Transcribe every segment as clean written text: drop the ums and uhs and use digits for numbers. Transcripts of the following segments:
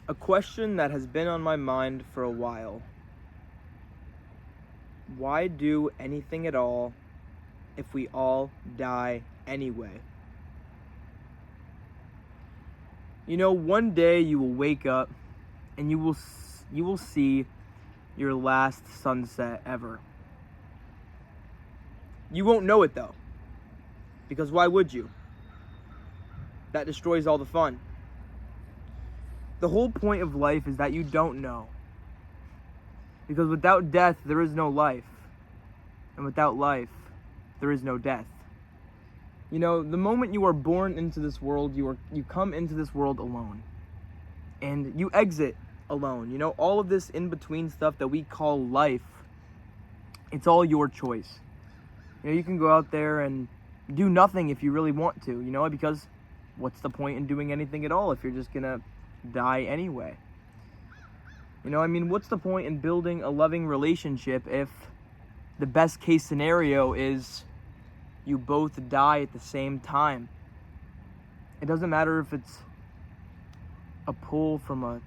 A question that has been on my mind for a while. Why do anything at all if we all die anyway? You know, one day you will wake up and you will see your last sunset ever. You won't know it though, because why would you? That destroys all the fun. The whole point of life is that you don't know. Because without death, there is no life. And without life, there is no death. You know, the moment you are born into this world, you come into this world alone. And you exit alone. You know, all of this in-between stuff that we call life, it's all your choice. You know, you can go out there and do nothing if you really want to, you know, because what's the point in doing anything at all if you're just gonna die anyway? You know, I mean, what's the point in building a loving relationship if the best case scenario is you both die at the same time? It doesn't matter if it's a pull from a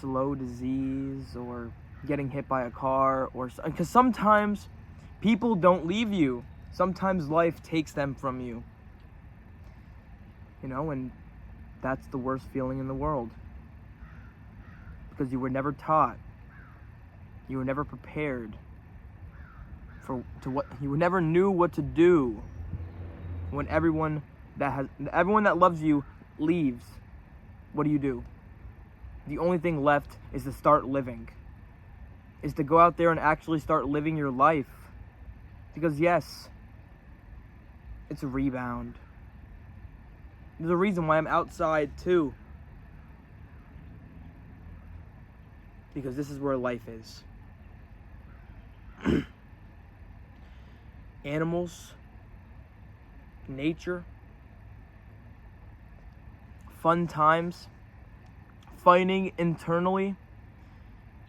slow disease or getting hit by a car, or because sometimes people don't leave you. Sometimes life takes them from you. You know, and that's the worst feeling in the world. Because you were never taught. You were never prepared you never knew what to do when everyone that loves you leaves. What do? The only thing left is to start living. Is to go out there and actually start living your life. Because yes, it's a rebound. There's a reason why I'm outside too. Because this is where life is. Animals, nature, fun times, fighting internally.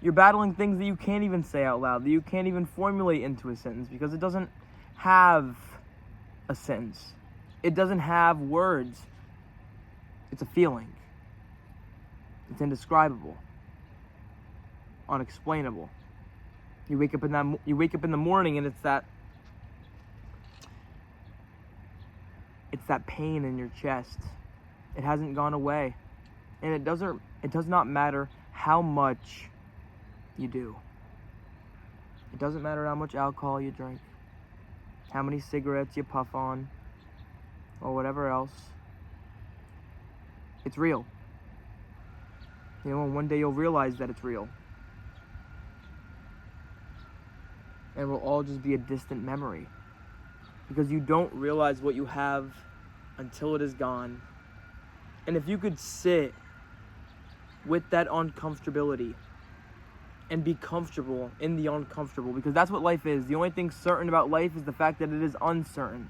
You're battling things that you can't even say out loud, that you can't even formulate into a sentence because it doesn't have a sentence. It doesn't have words. It's a feeling. It's indescribable. Unexplainable. You wake up in the morning and it's that pain in your chest. It hasn't gone away. And it does not matter how much you do. It doesn't matter how much alcohol you drink, how many cigarettes you puff on, or whatever else. It's real. You know, and one day you'll realize that it's real. And it will all just be a distant memory. Because you don't realize what you have until it is gone. And if you could sit with that uncomfortability and be comfortable in the uncomfortable, because that's what life is. The only thing certain about life is the fact that it is uncertain.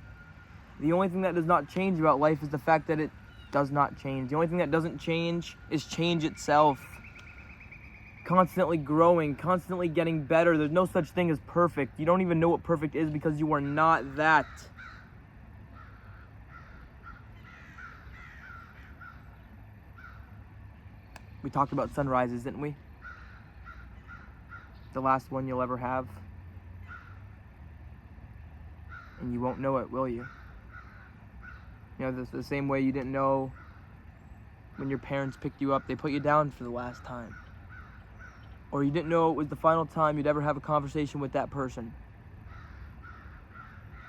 The only thing that does not change about life is the fact that it does not change. The only thing that doesn't change is change itself. Constantly growing, constantly getting better. There's no such thing as perfect. You don't even know what perfect is because you are not that. We talked about sunrises, didn't we? The last one you'll ever have. And you won't know it, will you? You know, the same way you didn't know when your parents picked you up, they put you down for the last time. Or you didn't know it was the final time you'd ever have a conversation with that person.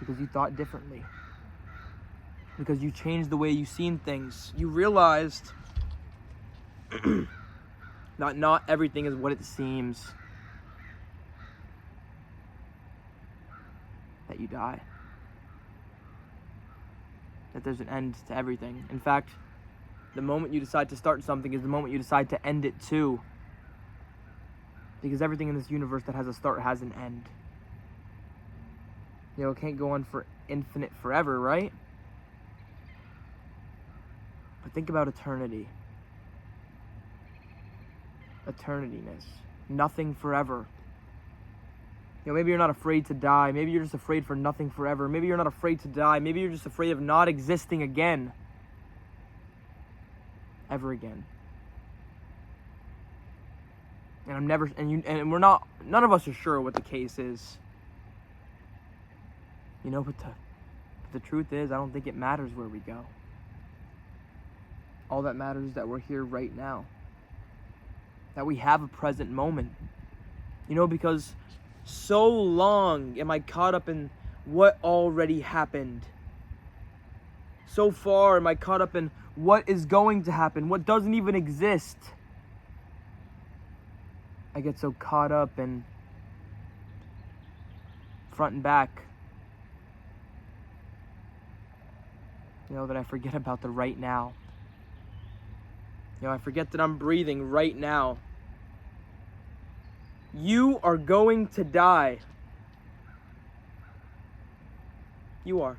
Because you thought differently. Because you changed the way you seen things. You realized that not everything is what it seems. That you die. That there's an end to everything. In fact, the moment you decide to start something is the moment you decide to end it too. Because everything in this universe that has a start has an end. You know, it can't go on for infinite forever, right? But think about eternity. Eternityness. Nothing forever. You know, maybe you're not afraid to die. Maybe you're just afraid for nothing forever. Maybe you're not afraid to die. Maybe you're just afraid of not existing again. Ever again. And I'm never, and we're not, none of us are sure what the case is. You know, but the truth is, I don't think it matters where we go. All that matters is that we're here right now. That we have a present moment. You know, because so long am I caught up in what already happened. So far am I caught up in what is going to happen, what doesn't even exist. I get so caught up in front and back, you know, that I forget about the right now. You know, I forget that I'm breathing right now. You are going to die. You are.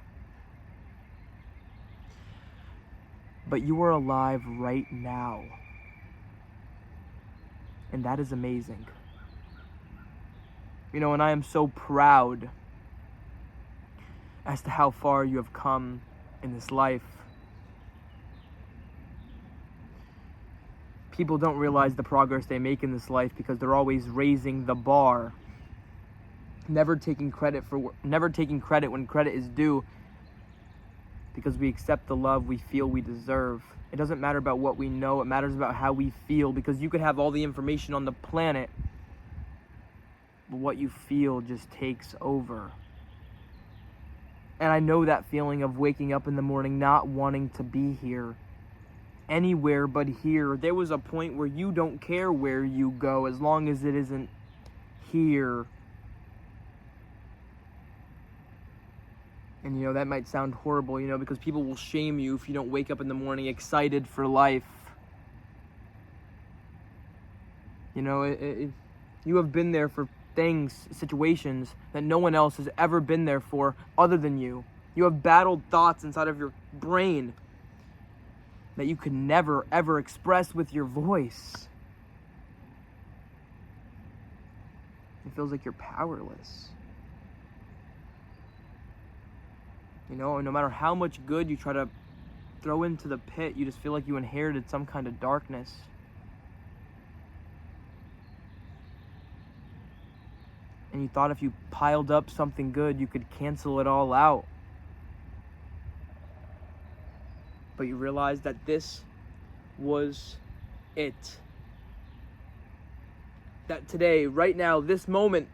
But you are alive right now. And that is amazing. You know, and I am so proud as to how far you have come in this life. People don't realize the progress they make in this life because they're always raising the bar. Never taking credit when credit is due, because we accept the love we feel we deserve. It doesn't matter about what we know, it matters about how we feel, because you could have all the information on the planet, but what you feel just takes over. And I know that feeling of waking up in the morning not wanting to be here, anywhere but here. There was a point where you don't care where you go as long as it isn't here. And, you know, that might sound horrible, you know, because people will shame you if you don't wake up in the morning excited for life. You know, you have been there for things, situations that no one else has ever been there for other than you. You have battled thoughts inside of your brain that you could never, ever express with your voice. It feels like you're powerless. You know, no matter how much good you try to throw into the pit, you just feel like you inherited some kind of darkness. And you thought if you piled up something good, you could cancel it all out. But you realized that this was it. That today, right now, this moment,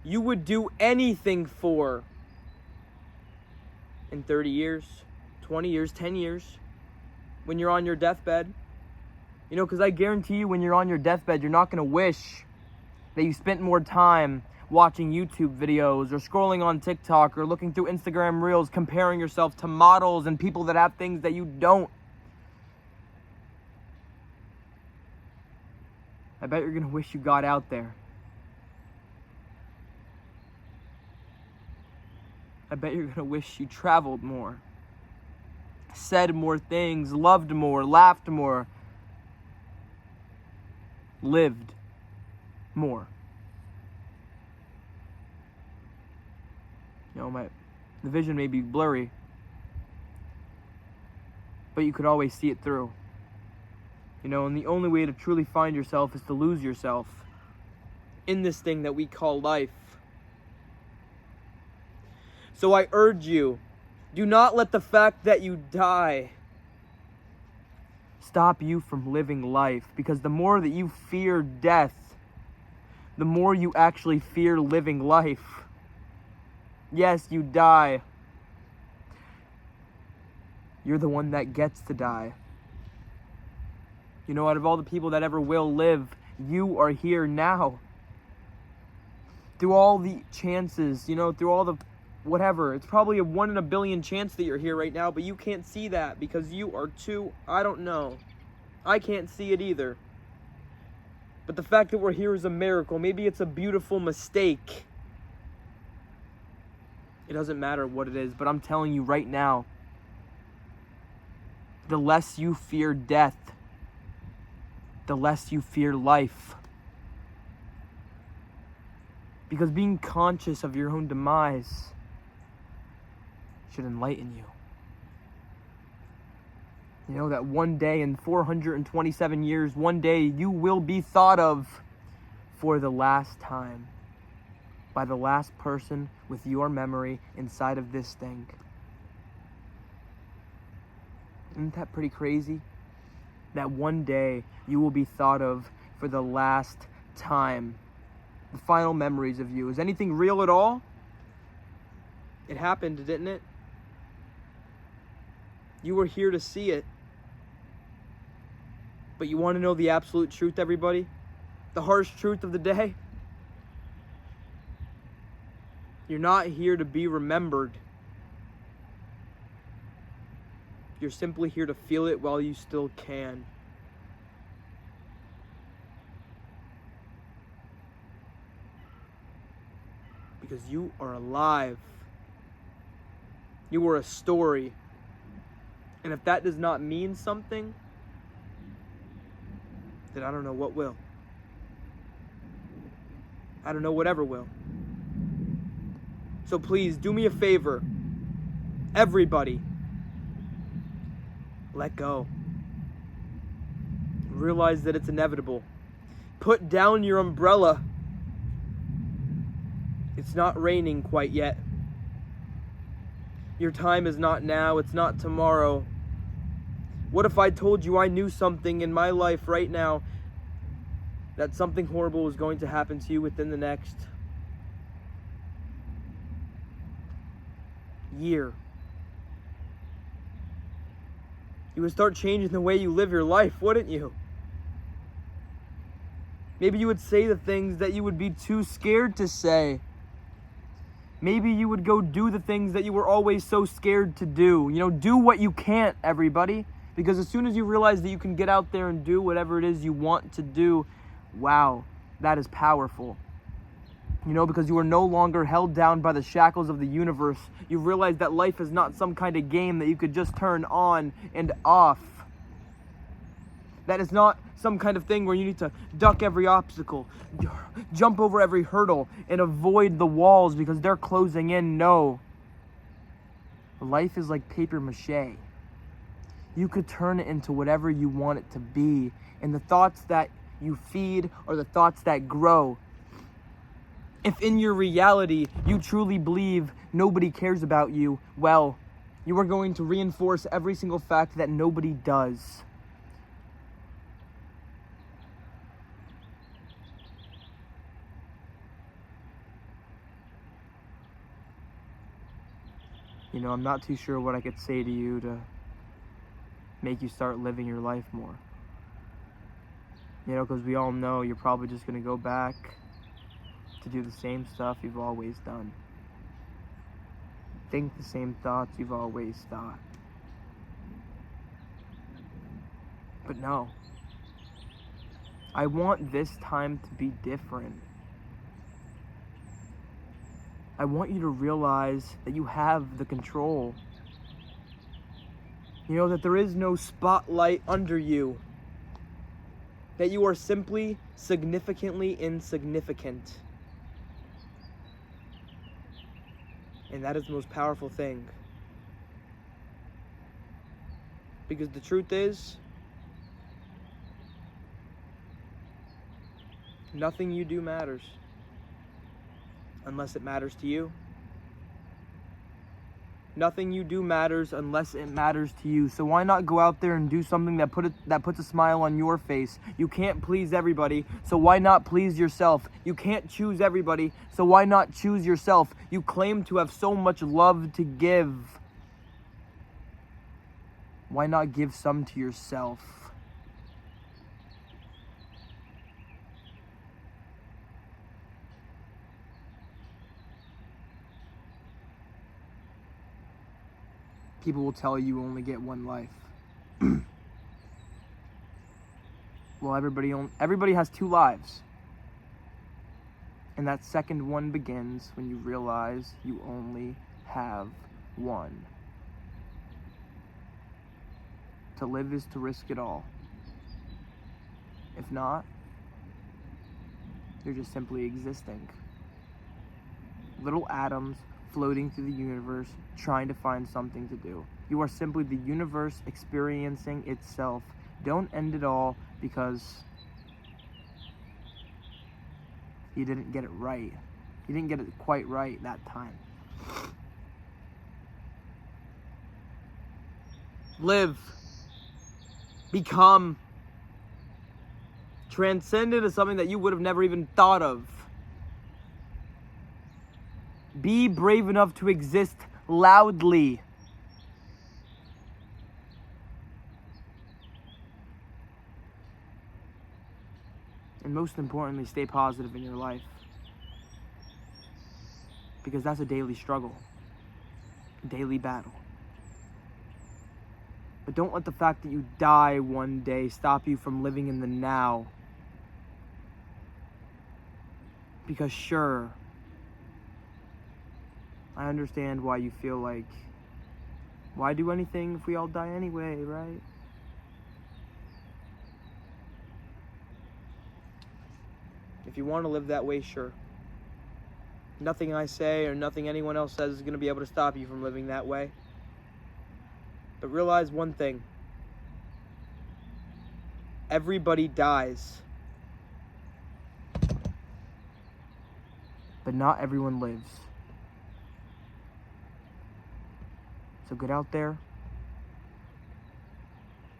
you would do anything for. In 30 years, 20 years, 10 years, when you're on your deathbed. You know, because I guarantee you when you're on your deathbed, you're not going to wish that you spent more time watching YouTube videos or scrolling on TikTok or looking through Instagram Reels, comparing yourself to models and people that have things that you don't. I bet you're going to wish you got out there. I bet you're going to wish you traveled more, said more things, loved more, laughed more, lived more. You know, the vision may be blurry, but you could always see it through. You know, and the only way to truly find yourself is to lose yourself in this thing that we call life. So I urge you, do not let the fact that you die stop you from living life, because the more that you fear death, the more you actually fear living life. Yes, you die. You're the one that gets to die. You know, out of all the people that ever will live, you are here now. Through all the chances, you know, through all the whatever. It's probably a 1 in a billion chance that you're here right now, but you can't see that because you are too, I don't know. I can't see it either. But the fact that we're here is a miracle. Maybe it's a beautiful mistake. It doesn't matter what it is, but I'm telling you right now, the less you fear death, the less you fear life. Because being conscious of your own demise should enlighten you. You know that one day in 427 years, one day you will be thought of for the last time by the last person with your memory inside of this thing. Isn't that pretty crazy? That one day you will be thought of for the last time. The final memories of you. Is anything real at all? It happened, didn't it? You were here to see it. But you want to know the absolute truth, everybody? The harsh truth of the day? You're not here to be remembered. You're simply here to feel it while you still can. Because you are alive. You are a story. And if that does not mean something, then I don't know what will. I don't know whatever will. So please, do me a favor. Everybody. Let go. Realize that it's inevitable. Put down your umbrella. It's not raining quite yet. Your time is not now, it's not tomorrow. What if I told you I knew something in my life right now, that something horrible was going to happen to you within the next year? You would start changing the way you live your life, wouldn't you? Maybe you would say the things that you would be too scared to say. Maybe you would go do the things that you were always so scared to do. You know, do what you can't, everybody. Because as soon as you realize that you can get out there and do whatever it is you want to do, wow, that is powerful. You know, because you are no longer held down by the shackles of the universe. You realize that life is not some kind of game that you could just turn on and off. That is not some kind of thing where you need to duck every obstacle, jump over every hurdle, and avoid the walls because they're closing in. No. Life is like paper mache. You could turn it into whatever you want it to be. And the thoughts that you feed are the thoughts that grow. If in your reality you truly believe nobody cares about you, well, you are going to reinforce every single fact that nobody does. You know, I'm not too sure what I could say to you to make you start living your life more. You know, because we all know you're probably just going to go back to do the same stuff you've always done. Think the same thoughts you've always thought. But no. I want this time to be different. I want you to realize that you have the control. You know, that there is no spotlight under you. That you are simply significantly insignificant. And that is the most powerful thing. Because the truth is, nothing you do matters. Unless it matters to you. Nothing you do matters unless it matters to you. So why not go out there and do something that puts a smile on your face? You can't please everybody, so why not please yourself? You can't choose everybody, so why not choose yourself? You claim to have so much love to give. Why not give some to yourself? People will tell you only get one life. Well, everybody has two lives. And that second one begins when you realize you only have one. To live is to risk it all. If not, you're just simply existing. Little atoms floating through the universe, trying to find something to do. You are simply the universe experiencing itself. Don't end it all because you didn't get it right. You didn't get it quite right that time. Live. Become. Transcend into something that you would have never even thought of. Be brave enough to exist loudly. And most importantly, stay positive in your life. Because that's a daily struggle, a daily battle. But don't let the fact that you die one day stop you from living in the now. Because sure, I understand why you feel like, why do anything if we all die anyway, right? If you want to live that way, sure. Nothing I say or nothing anyone else says is going to be able to stop you from living that way. But realize one thing. Everybody dies. But not everyone lives. So get out there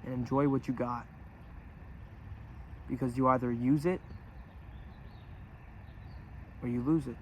and enjoy what you got. Because you either use it or you lose it.